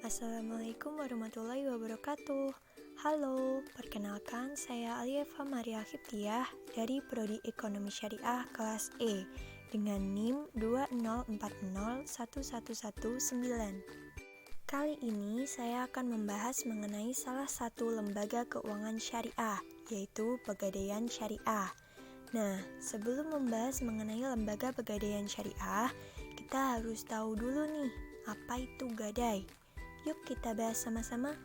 Assalamualaikum warahmatullahi wabarakatuh. Halo, perkenalkan saya Alieva Maria Hiptiah dari Prodi Ekonomi Syariah kelas E dengan NIM 204011119. Kali ini saya akan membahas mengenai salah satu lembaga keuangan syariah, yaitu Pegadaian Syariah. Nah, sebelum membahas mengenai lembaga Pegadaian Syariah, kita harus tahu dulu nih, apa itu gadai? Yuk kita bahas sama-sama.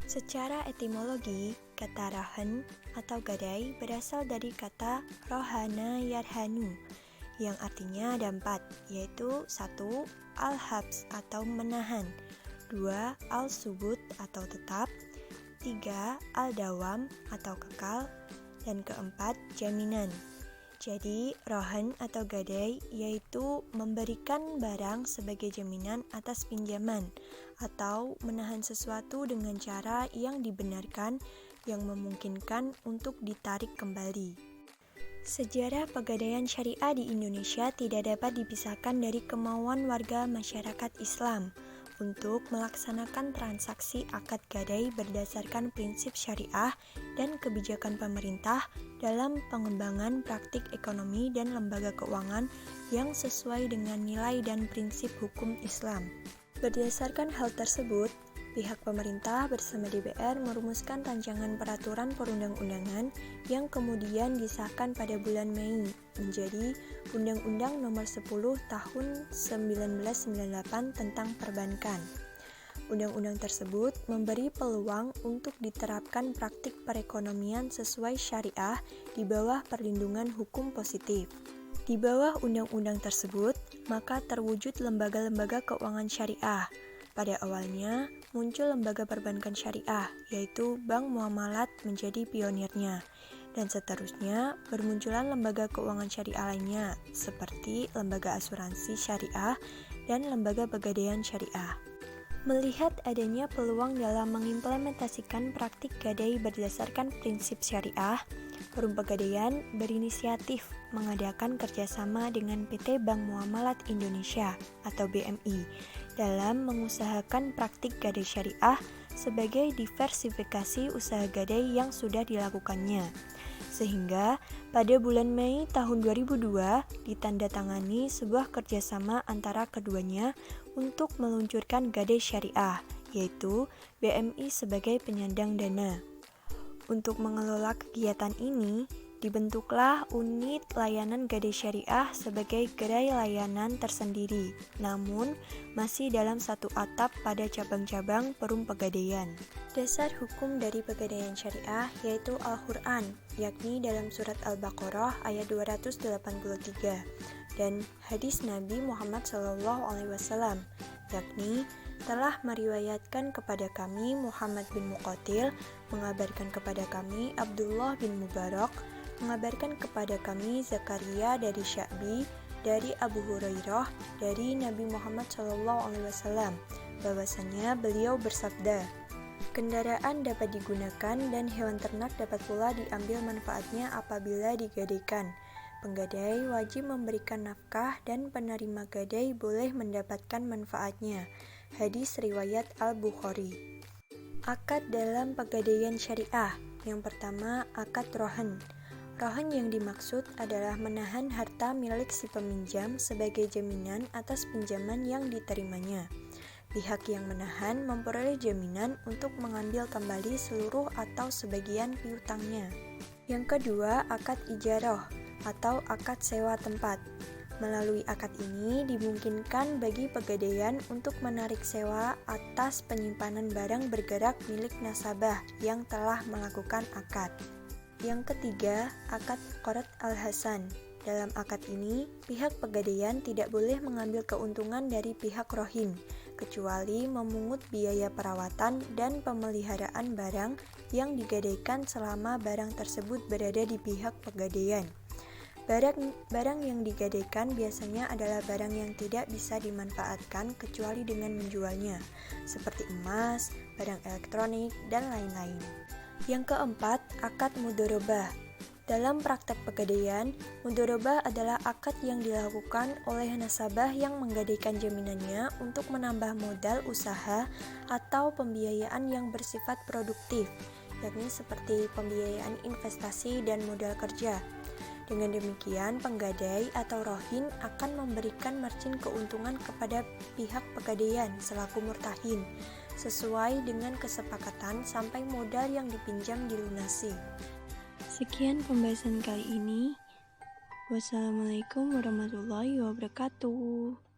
Secara etimologi, kata rohan atau gadai berasal dari kata rohana yarhanu, yang artinya ada 4, yaitu 1. Al-habs atau menahan, 2. Al-subut atau tetap, 3. Al-dawam atau kekal, dan keempat, jaminan. Jadi, rohan atau gadai yaitu memberikan barang sebagai jaminan atas pinjaman atau menahan sesuatu dengan cara yang dibenarkan yang memungkinkan untuk ditarik kembali. Sejarah pegadaian syariah di Indonesia tidak dapat dipisahkan dari kemauan warga masyarakat Islam untuk melaksanakan transaksi akad gadai berdasarkan prinsip syariah dan kebijakan pemerintah dalam pengembangan praktik ekonomi dan lembaga keuangan yang sesuai dengan nilai dan prinsip hukum Islam. Berdasarkan hal tersebut, pihak pemerintah bersama DPR merumuskan rancangan peraturan perundang-undangan yang kemudian disahkan pada bulan Mei menjadi Undang-Undang Nomor 10 Tahun 1998 tentang Perbankan. Undang-undang tersebut memberi peluang untuk diterapkan praktik perekonomian sesuai syariah di bawah perlindungan hukum positif. Di bawah undang-undang tersebut, maka terwujud lembaga-lembaga keuangan syariah. Pada awalnya, muncul lembaga perbankan syariah, yaitu Bank Muamalat menjadi pionirnya. Dan seterusnya, bermunculan lembaga keuangan syariah lainnya, seperti lembaga asuransi syariah dan lembaga pegadaian syariah. Melihat adanya peluang dalam mengimplementasikan praktik gadai berdasarkan prinsip syariah, Forum Pegadaian berinisiatif mengadakan kerjasama dengan PT Bank Muamalat Indonesia atau BMI dalam mengusahakan praktik gadai syariah sebagai diversifikasi usaha gadai yang sudah dilakukannya. Sehingga pada bulan Mei tahun 2002 ditandatangani sebuah kerjasama antara keduanya untuk meluncurkan gadai syariah, yaitu BMI sebagai penyandang dana. Untuk mengelola kegiatan ini, dibentuklah unit layanan gadai syariah sebagai gerai layanan tersendiri, namun masih dalam satu atap pada cabang-cabang Perum Pegadaian. Dasar hukum dari Pegadaian Syariah yaitu Al-Quran, yakni dalam surat Al-Baqarah ayat 283, dan hadis Nabi Muhammad SAW, yakni telah meriwayatkan kepada kami Muhammad bin Muqatil, mengabarkan kepada kami Abdullah bin Mubarak, mengabarkan kepada kami Zakaria dari Sya'bi, dari Abu Hurairah, dari Nabi Muhammad SAW, bahwasanya beliau bersabda, kendaraan dapat digunakan dan hewan ternak dapat pula diambil manfaatnya apabila digadaikan. Penggadai wajib memberikan nafkah dan penerima gadai boleh mendapatkan manfaatnya. Hadis riwayat Al-Bukhari. Akad dalam pegadaian syariah. Yang pertama, akad rohan. Rohan yang dimaksud adalah menahan harta milik si peminjam sebagai jaminan atas pinjaman yang diterimanya. Pihak yang menahan memperoleh jaminan untuk mengambil kembali seluruh atau sebagian piutangnya. Yang kedua, akad ijarah atau akad sewa tempat. Melalui akad ini dimungkinkan bagi pegadaian untuk menarik sewa atas penyimpanan barang bergerak milik nasabah yang telah melakukan akad. Yang ketiga, akad qard al-hasan. Dalam akad ini, pihak pegadaian tidak boleh mengambil keuntungan dari pihak rohin, kecuali memungut biaya perawatan dan pemeliharaan barang yang digadaikan selama barang tersebut berada di pihak pegadaian. Barang yang digadaikan biasanya adalah barang yang tidak bisa dimanfaatkan kecuali dengan menjualnya, seperti emas, barang elektronik, dan lain-lain. Yang keempat, akad mudharabah. Dalam praktek pegadaian, mudharabah adalah akad yang dilakukan oleh nasabah yang menggadaikan jaminannya untuk menambah modal usaha atau pembiayaan yang bersifat produktif, yakni seperti pembiayaan investasi dan modal kerja. Dengan demikian, penggadai atau rohin akan memberikan margin keuntungan kepada pihak pegadaian selaku murtahin, sesuai dengan kesepakatan sampai modal yang dipinjam dilunasi. Sekian pembahasan kali ini. Wassalamualaikum warahmatullahi wabarakatuh.